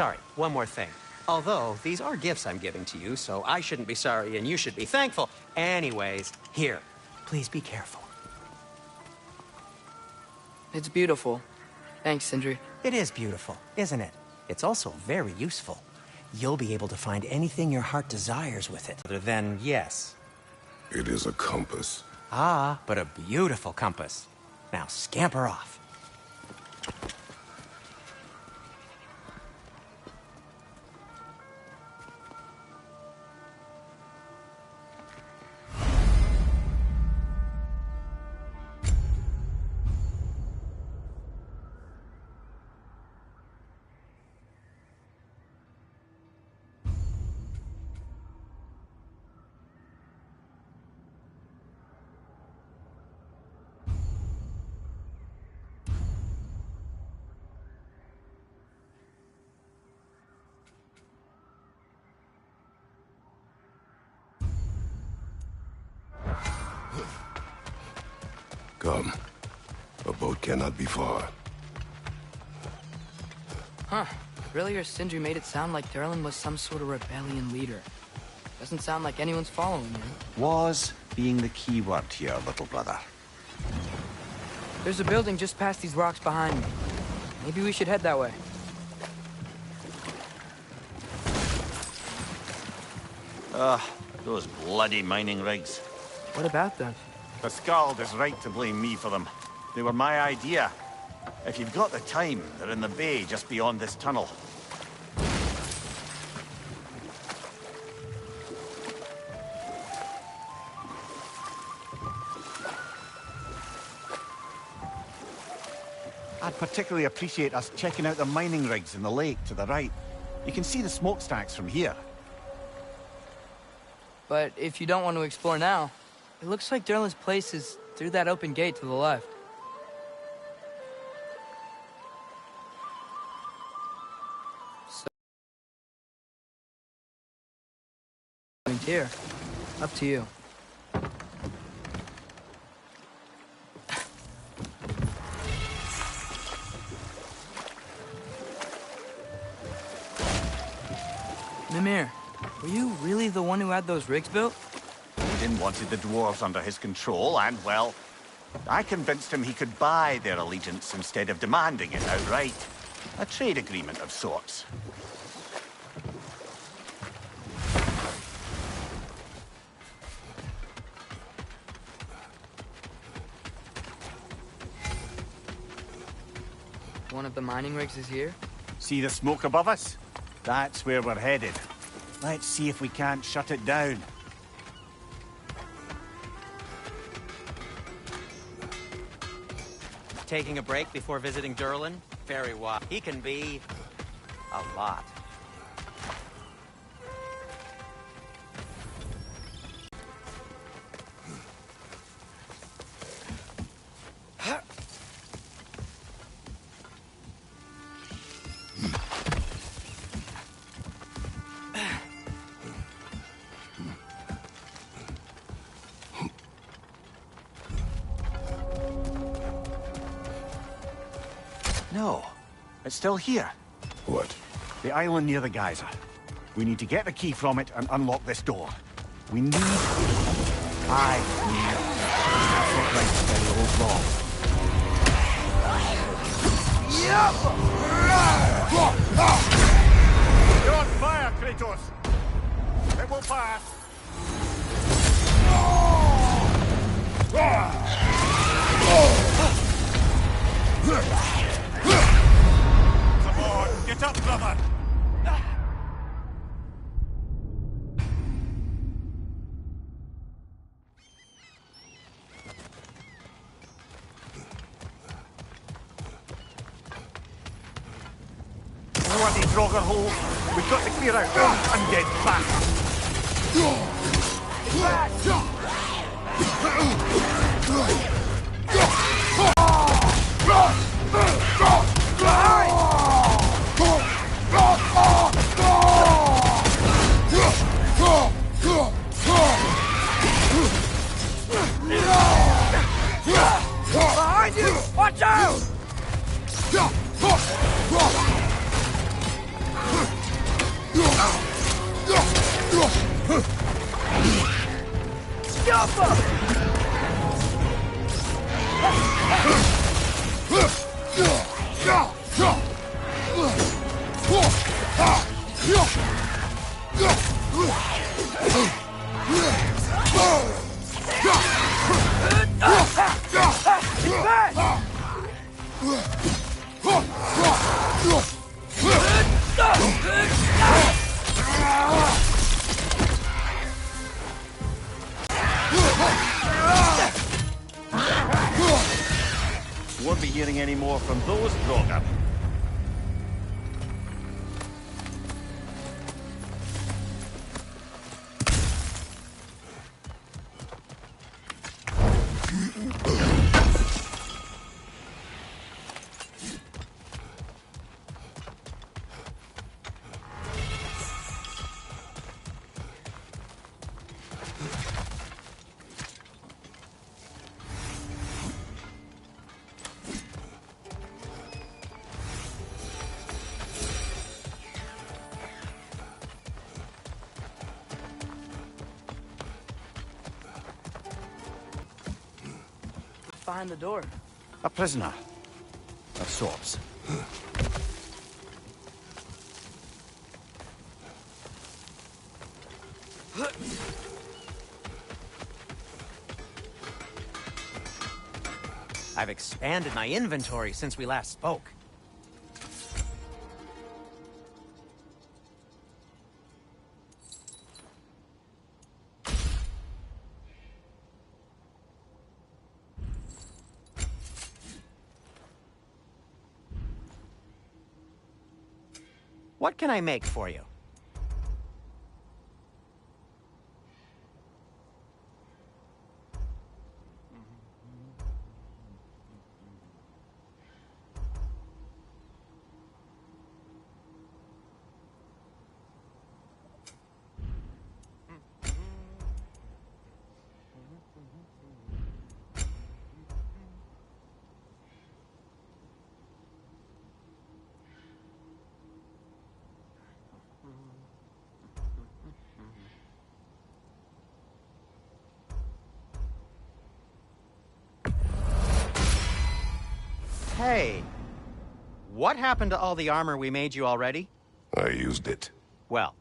sorry, one more thing. Although, these are gifts I'm giving to you, so I shouldn't be sorry and you should be thankful. Anyways, here, please be careful. It's beautiful. Thanks, Sindri. It is beautiful, isn't it? It's also very useful. You'll be able to find anything your heart desires with it. Other than, yes. It is a compass. Ah, but a beautiful compass. Now scamper off. Come. A boat cannot be far. Huh. Earlier, Sindri made it sound like Durlin was some sort of rebellion leader. Doesn't sound like anyone's following him. Was being the key word here, little brother. There's a building just past these rocks behind me. Maybe we should head that way. Those bloody mining rigs. What about them? The Skald is right to blame me for them. They were my idea. If you've got the time, they're in the bay just beyond this tunnel. I'd particularly appreciate us checking out the mining rigs in the lake to the right. You can see the smokestacks from here. But if you don't want to explore now, it looks like Durlin's place is through that open gate to the left. So... here. Up to you. Mimir, were you really the one who had those rigs built? Odin wanted the dwarves under his control, and, well, I convinced him he could buy their allegiance instead of demanding it outright. A trade agreement of sorts. One of the mining rigs is here? See the smoke above us? That's where we're headed. Let's see if we can't shut it down. Taking a break before visiting Durlin? Very wise. He can be... a lot. No, it's still here. What? The island near the geyser. We need to get the key from it and unlock this door. We need... Aye, that's what right to the old law. You're on fire, Kratos! It will pass! Come on, get up, brother! Bloody Draugr hole! We've got to clear out those undead bastards! Behind you! Watch out! Won't be hearing any more from those Drogon. Behind the door. A prisoner. Of sorts. I've expanded my inventory since we last spoke. What can I make for you? Hey, what happened to all the armor we made you already? I used it. Well,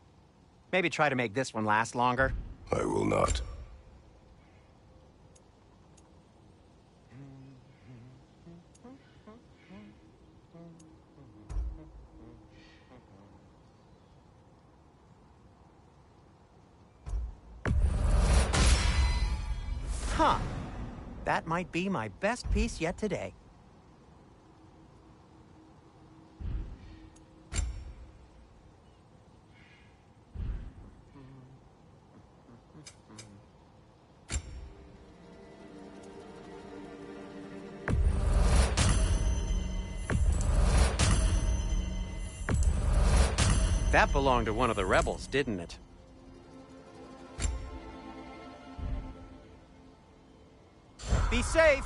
maybe try to make this one last longer. I will not. Huh. That might be my best piece yet today. That belonged to one of the rebels, didn't it? Be safe!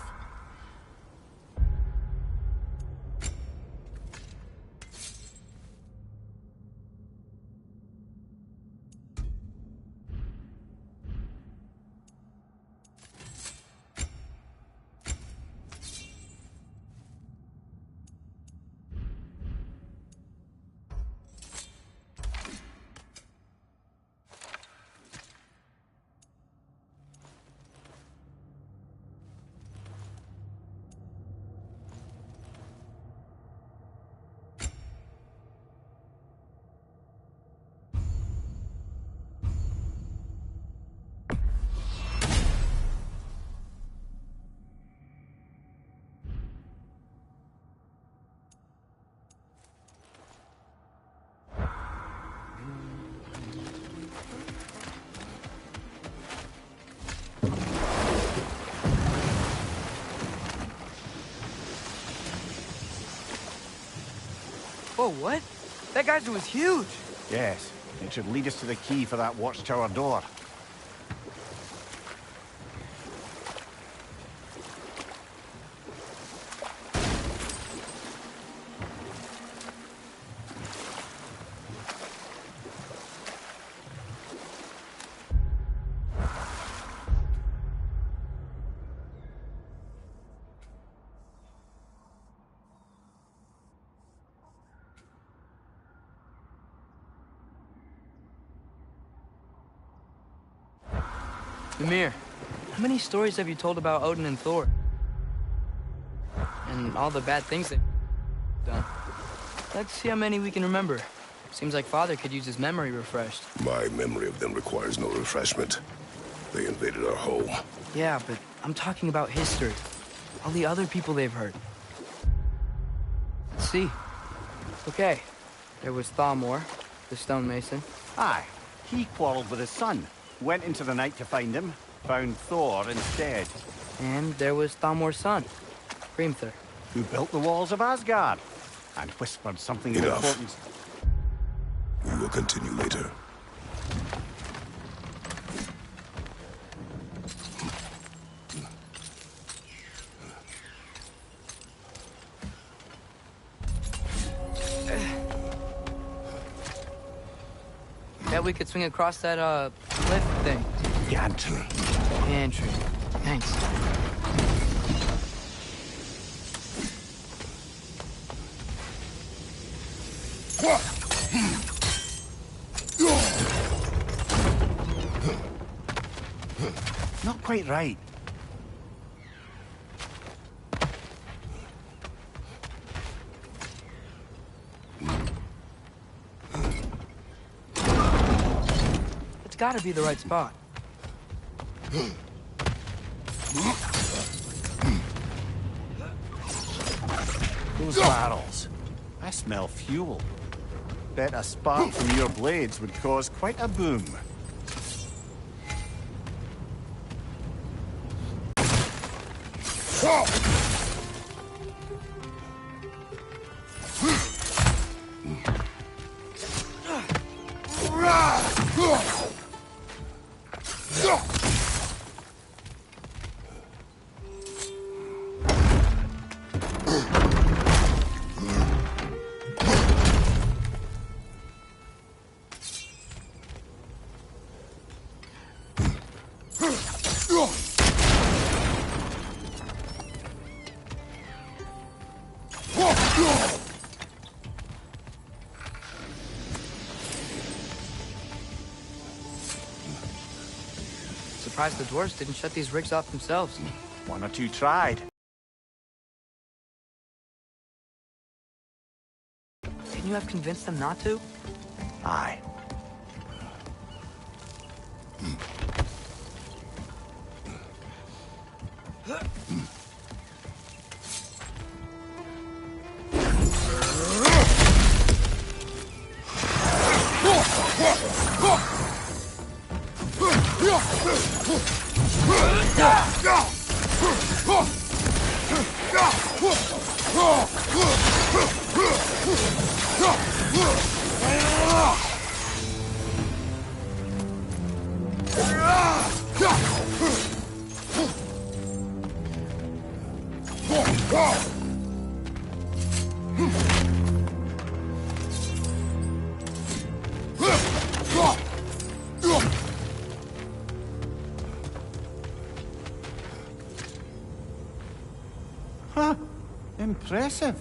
Whoa, what? That geyser was huge. Yes, it should lead us to the key for that watchtower door. Mimir, how many stories have you told about Odin and Thor? And all the bad things they've done. Let's see how many we can remember. Seems like Father could use his memory refreshed. My memory of them requires no refreshment. They invaded our home. Yeah, but I'm talking about history. All the other people they've heard. Let's see. Okay, there was Thalmor, the stonemason. Aye, he quarreled with his son. Went into the night to find him, found Thor instead. And there was Thalmor's son, Grimthur. Who built the walls of Asgard and whispered something of Enough. importance. We will continue later. Bet we could swing across that, cliff thing. Gantry. Entry. Thanks. Not quite right. It's gotta be the right spot. Those barrels. I smell fuel. Bet a spark from your blades would cause quite a boom. Surprised the dwarves didn't shut these rigs off themselves. One or two tried. Couldn't you have convinced them not to? Aye. Huh. Impressive.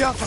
Jump!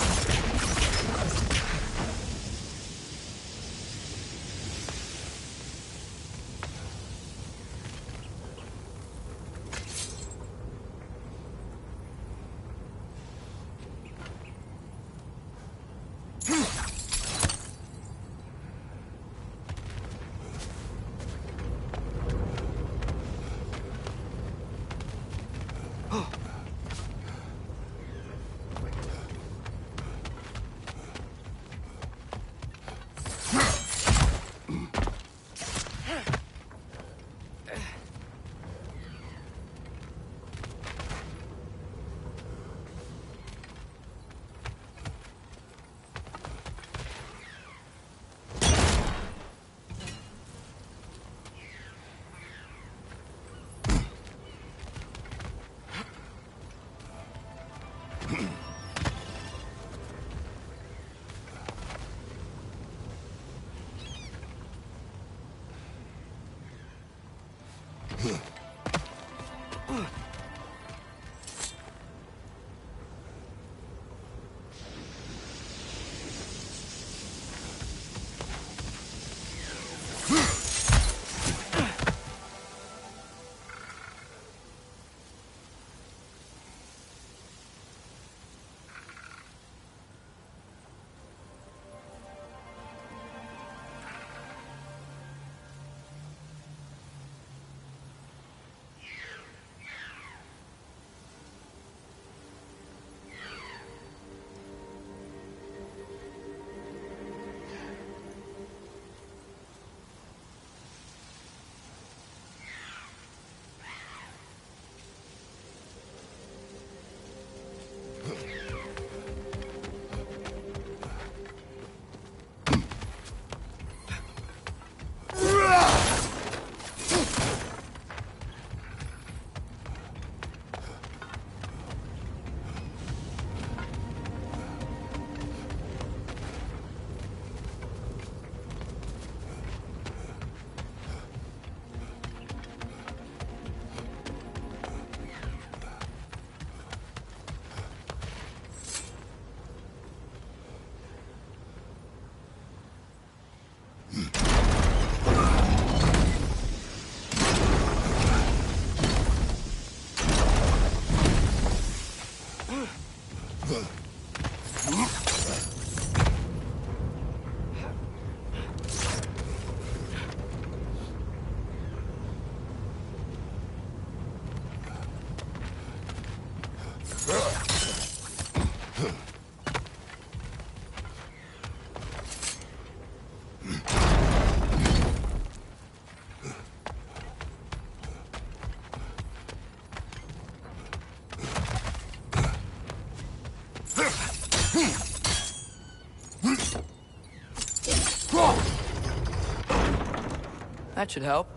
That should help.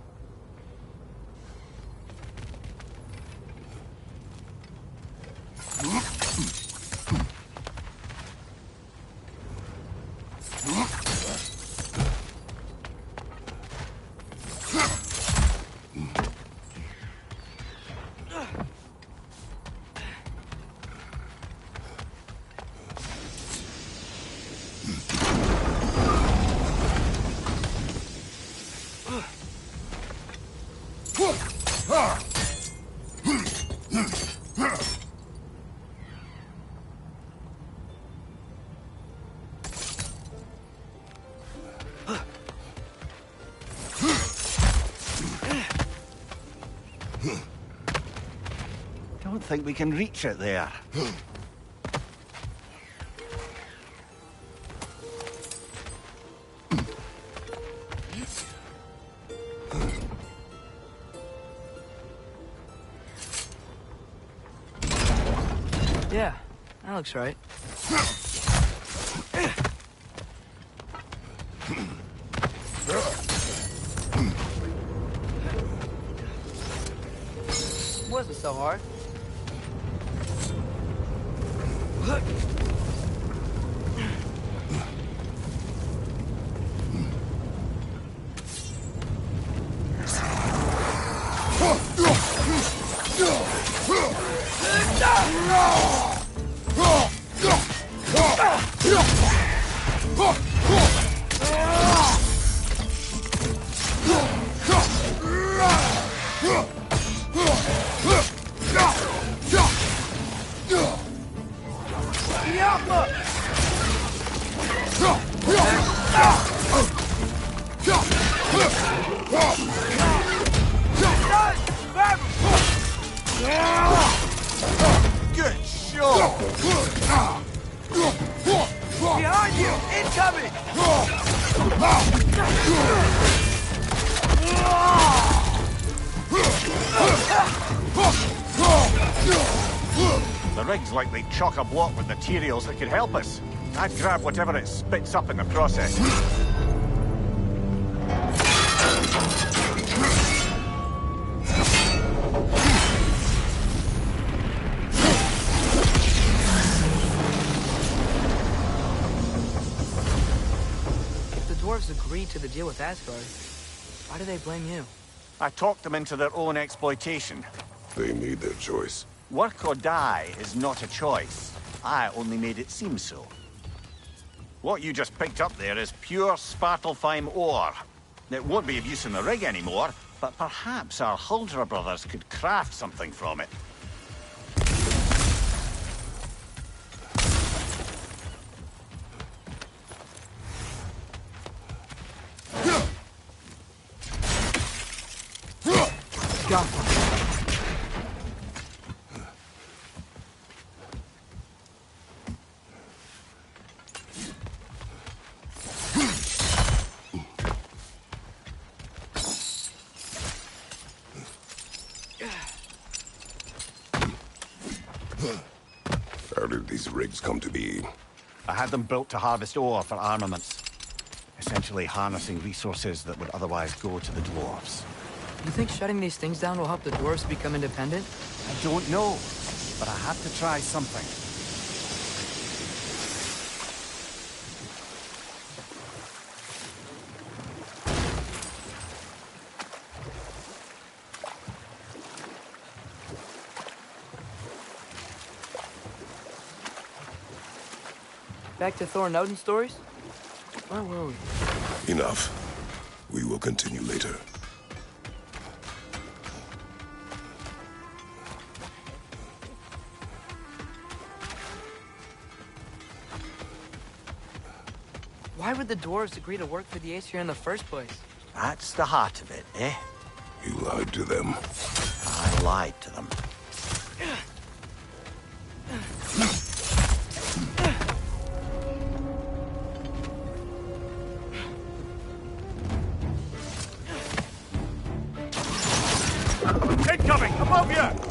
Don't think we can reach it there. Yeah, that looks right. Wasn't so hard. Good shot! Behind you! Incoming! The rig's likely chock-a-block with materials that could help us. I'd grab whatever it spits up in the process. If the dwarves agreed to the deal with Asgard, why do they blame you? I talked them into their own exploitation. They made their choice. Work or die is not a choice. I only made it seem so. What you just picked up there is pure Svartalfheim ore. It won't be of use in the rig anymore, but perhaps our Huldra brothers could craft something from it. Got one. How did these rigs come to be? I had them built to harvest ore for armaments. Essentially harnessing resources that would otherwise go to the dwarves. You think shutting these things down will help the dwarves become independent? I don't know, but I have to try something. Back to Thor and Odin stories? Where were we? Enough. We will continue later. Why would the dwarves agree to work for the Aesir in the first place? That's the heart of it, eh? You lied to them. I lied to them. Incoming! Above you!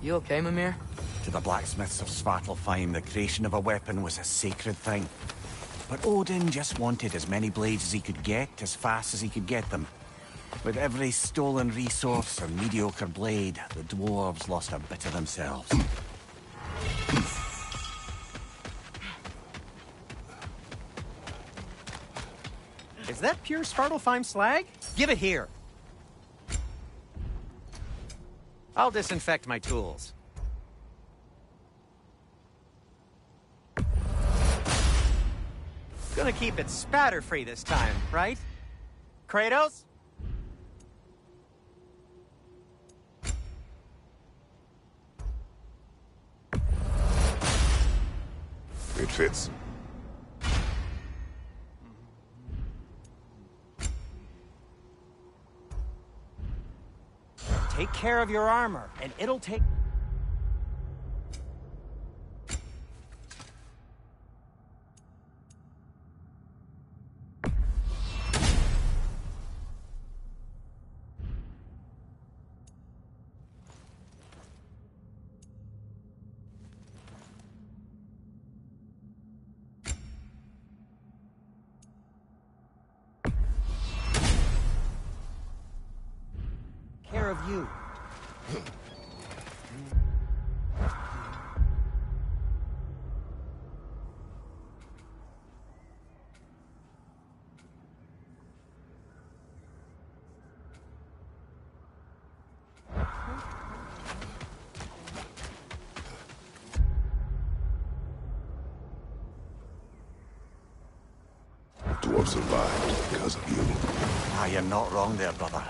You okay, Mimir? To the blacksmiths of Svartalfheim, the creation of a weapon was a sacred thing. But Odin just wanted as many blades as he could get, as fast as he could get them. With every stolen resource or mediocre blade, the dwarves lost a bit of themselves. Is that pure Svartalfheim slag? Give it here. I'll disinfect my tools. Gonna keep it spatter-free this time, right? Kratos? It fits. Take care of your armor, and it'll take... care of you. Dwarves survived because of you. Ah, you're not wrong there, brother.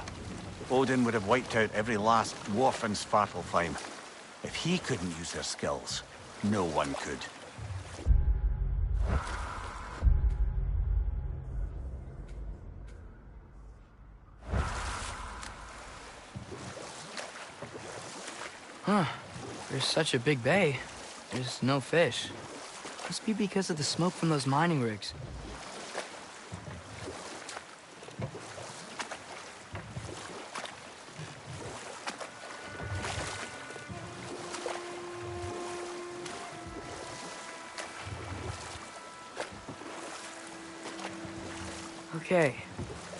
Odin would have wiped out every last dwarf in Svartalfheim. If he couldn't use their skills, no one could. Huh. There's such a big bay. There's no fish. Must be because of the smoke from those mining rigs. Okay,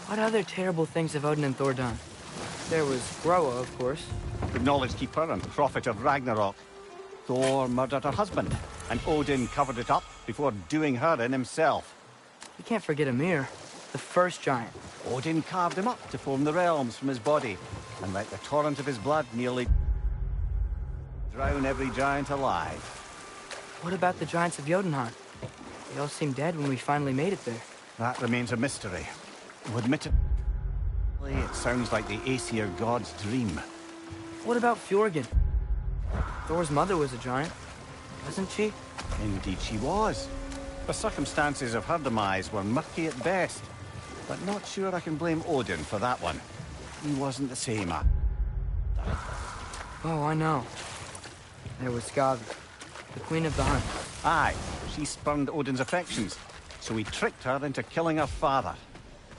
what other terrible things have Odin and Thor done? There was Groa, of course. The Knowledge Keeper and prophet of Ragnarok. Thor murdered her husband, and Odin covered it up before doing her in himself. You can't forget Ymir, the first giant. Odin carved him up to form the realms from his body, and let the torrent of his blood nearly drown every giant alive. What about the giants of Jotunheim? They all seemed dead when we finally made it there. That remains a mystery. Though admittedly, it sounds like the Aesir god's dream. What about Fjorgyn? Thor's mother was a giant, wasn't she? Indeed she was. The circumstances of her demise were murky at best, but not sure I can blame Odin for that one. He wasn't the same. Oh, I know. There was Skavi, the queen of the hunt. Aye, she spurned Odin's affections. so we tricked her into killing her father.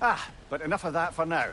Ah, but enough of that for now.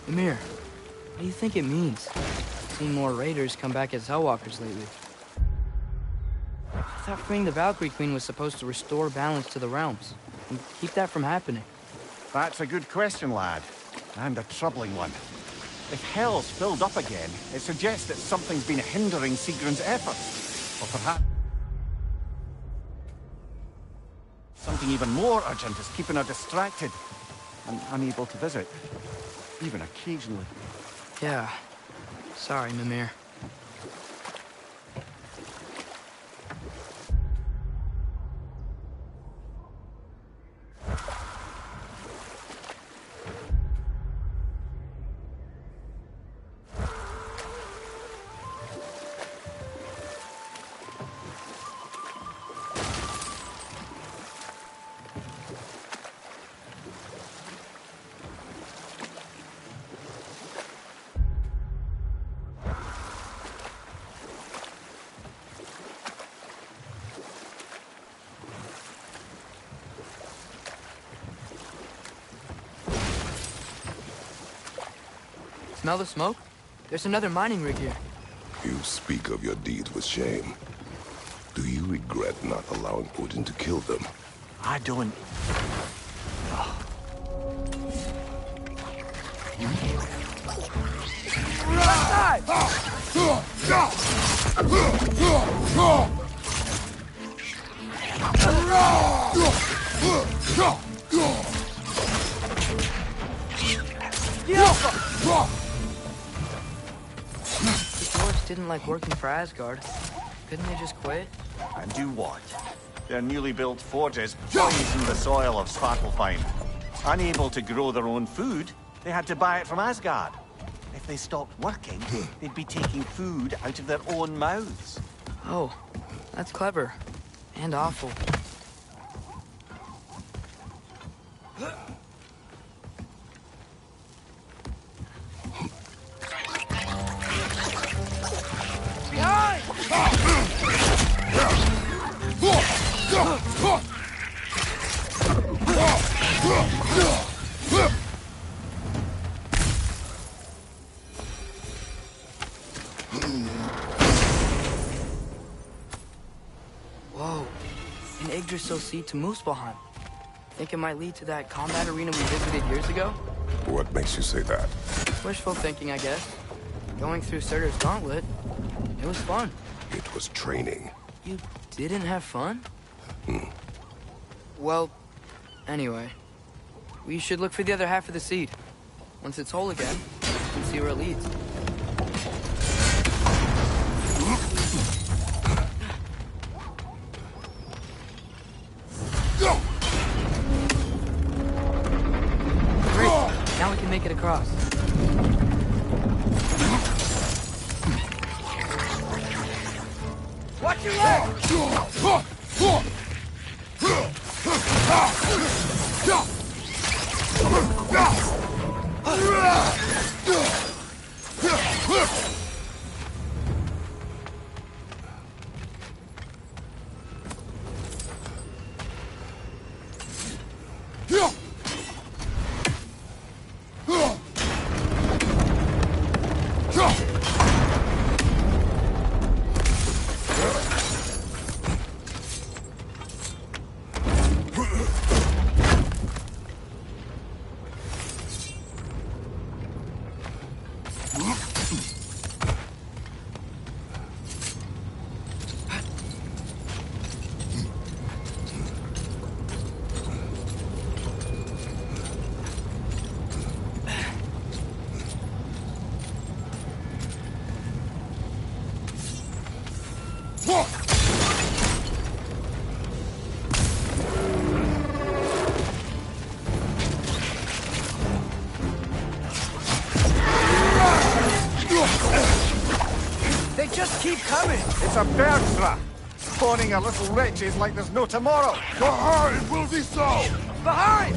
Amir, what do you think it means? Seen more raiders come back as Hellwalkers lately. I thought freeing the Valkyrie Queen was supposed to restore balance to the realms and keep that from happening. That's a good question, lad. And a troubling one. If Hell's filled up again, it suggests that something's been hindering Sigrun's efforts. Or perhaps something even more urgent is keeping her distracted and unable to visit. Even occasionally. Yeah. Sorry, Mimir. Smell the smoke? There's another mining rig here. You speak of your deeds with shame. Do you regret not allowing Odin to kill them? I don't. The dwarves didn't like working for Asgard. Couldn't they just quit? And do what? Their newly built forges poisoned the soil of Svartalfheim. Unable to grow their own food, they had to buy it from Asgard. If they stopped working, they'd be taking food out of their own mouths. Oh, that's clever. And awful. Behind! Whoa, an Yggdrasil seed to Muspelheim. Think it might lead to that combat arena we visited years ago? What makes you say that? Wishful thinking, I guess. Going through Surtur's gauntlet, it was fun. It was training. You didn't have fun? Well, anyway, we should look for the other half of the seed. Once it's whole again, we can see where it leads. Great, now we can make it across. Watch your leg! They just keep coming! It's a bird's trap. Spawning our little wretches like there's no tomorrow. It will be so! Behind!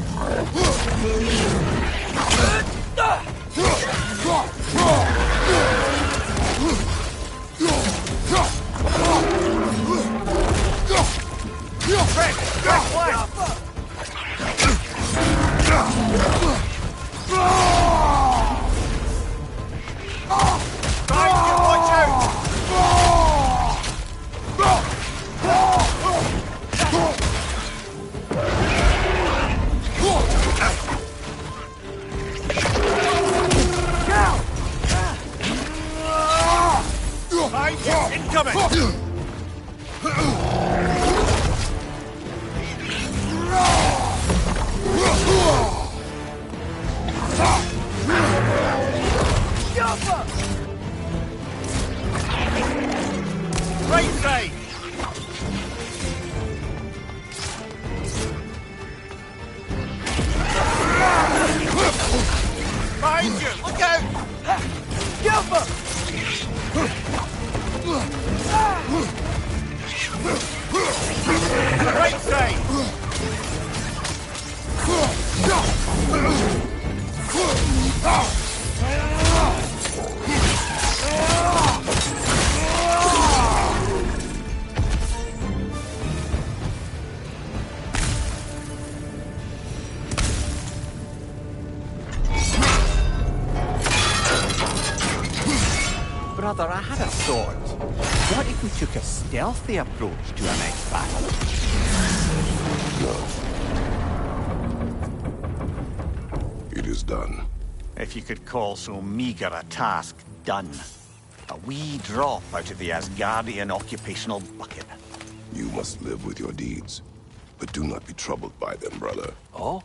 Watch out! Incoming! Right side! Behind you! Look out! Right side! Brother, I had a thought. What if we took a stealthy approach to our next battle? No. It is done. If you could call so meager a task done. A wee drop out of the Asgardian occupational bucket. You must live with your deeds, but do not be troubled by them, brother. Oh?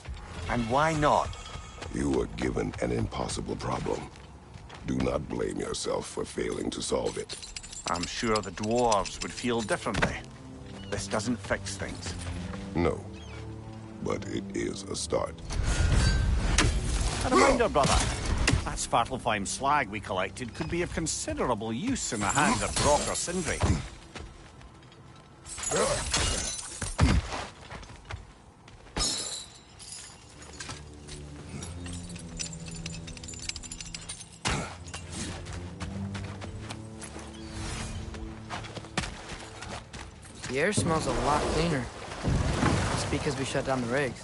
And why not? You were given an impossible problem. Do not blame yourself for failing to solve it. I'm sure the dwarves would feel differently. This doesn't fix things. No, but it is a start. A reminder, brother. That Svartalfheim slag we collected could be of considerable use in the hands of Brock or Sindri. The air smells a lot cleaner. It's because we shut down the rigs.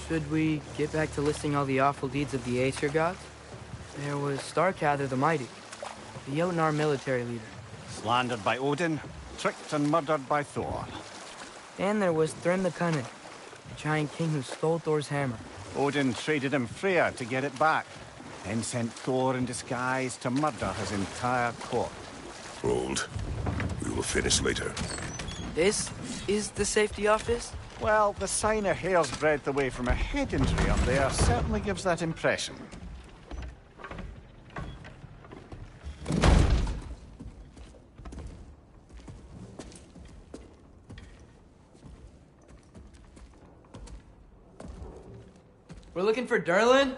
Should we get back to listing all the awful deeds of the Aesir gods? There was Starkather the Mighty, the Jotnar military leader. Slandered by Odin, tricked and murdered by Thor. And there was Thrym the Cunning, the giant king who stole Thor's hammer. Odin traded him Freya to get it back, then sent Thor in disguise to murder his entire court. Hold. We will finish later. This is the safety office? Well, the sign a hair's breadth away from a head injury up there certainly gives that impression. We're looking for Durlin?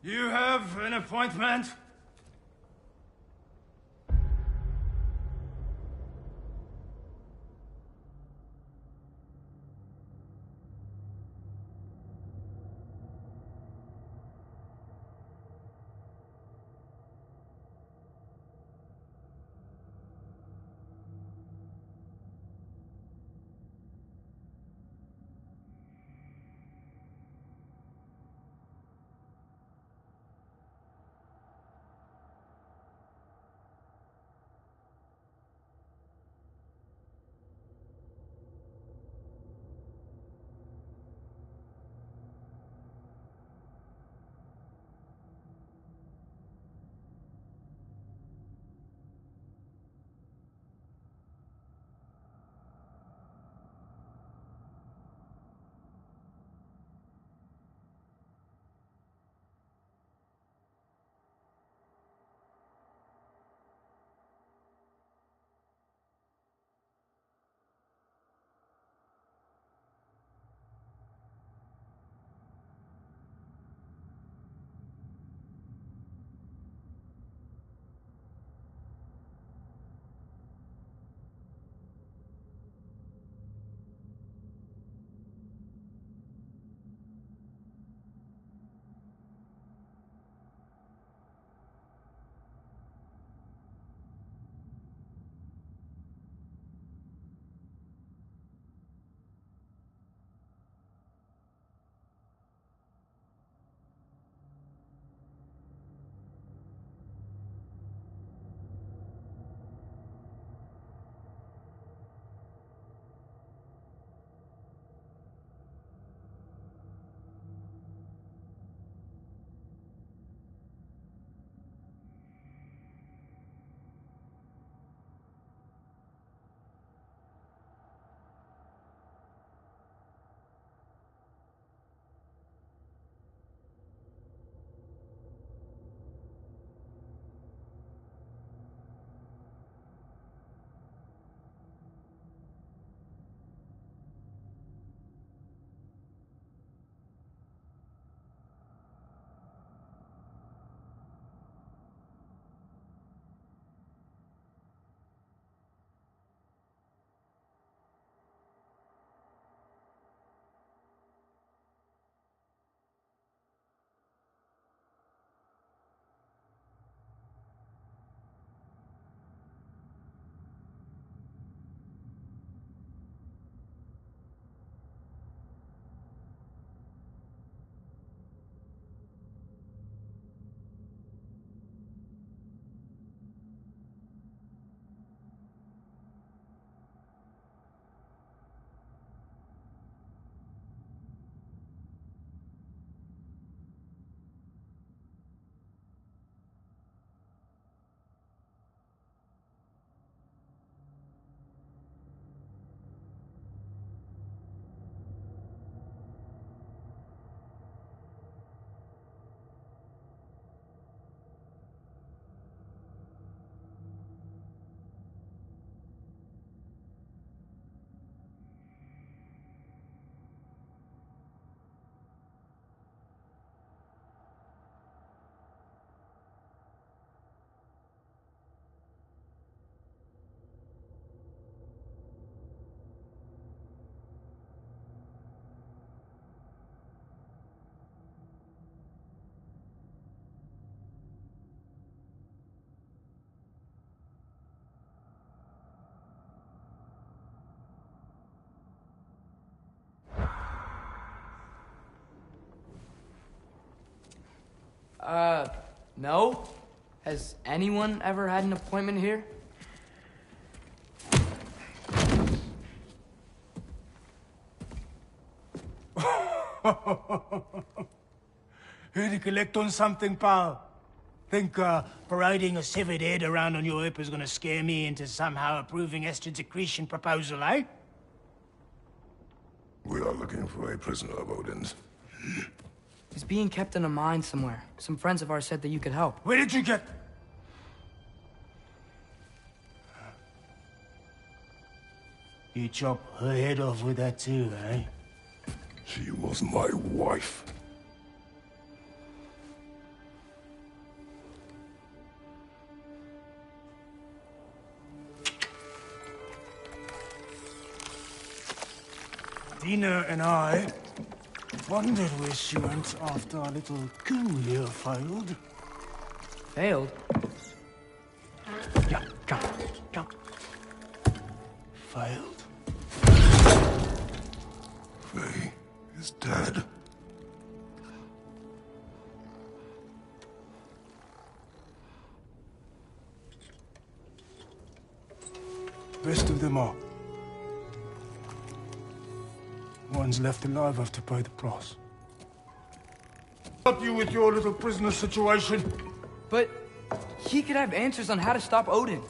You have an appointment? No? Has anyone ever had an appointment here? Here to collect on something, pal? Think parading a severed head around on your hip is gonna scare me into somehow approving Esther's accretion proposal, eh? We are looking for a prisoner of Odin's. He's being kept in a mine somewhere. Some friends of ours said that you could help. Where did you get... You chop her head off with that too, eh? She was my wife. Dina and I wondered where she went after our little coup here failed. Failed? Yeah, come. Failed. Faye is dead. Rest of them are. Ones left alive have to pay the price. Help you with your little prisoner situation. But he could have answers on how to stop Odin.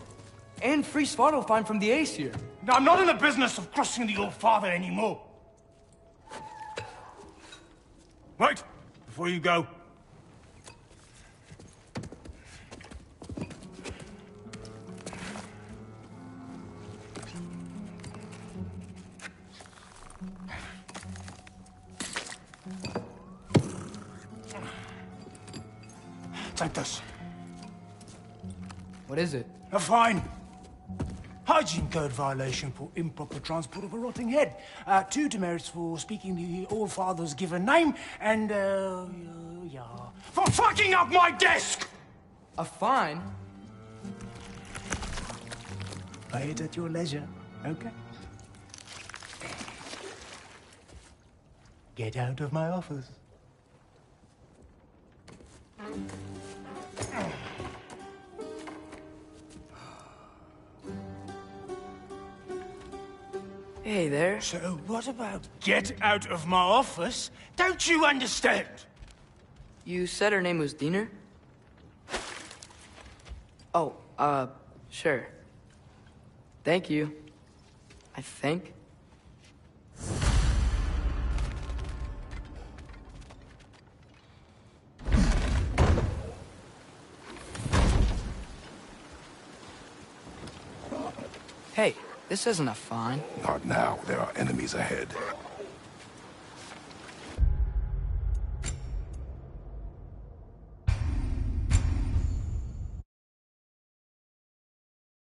And free Svartalfheim from the Aesir. Now, I'm not in the business of crossing the old father anymore. Wait, before you go. Take this. What is it? A fine. Hygiene code violation for improper transport of a rotting head. 2 demerits for speaking the All-Father's given name, and, yeah, for fucking up my desk! A fine? Pay it at your leisure, okay? Get out of my office. Hey there. So what about get out of my office? Don't you understand? You said her name was Diener? Oh, sure. Thank you. I think. Hey, this isn't a fine. Not now. There are enemies ahead.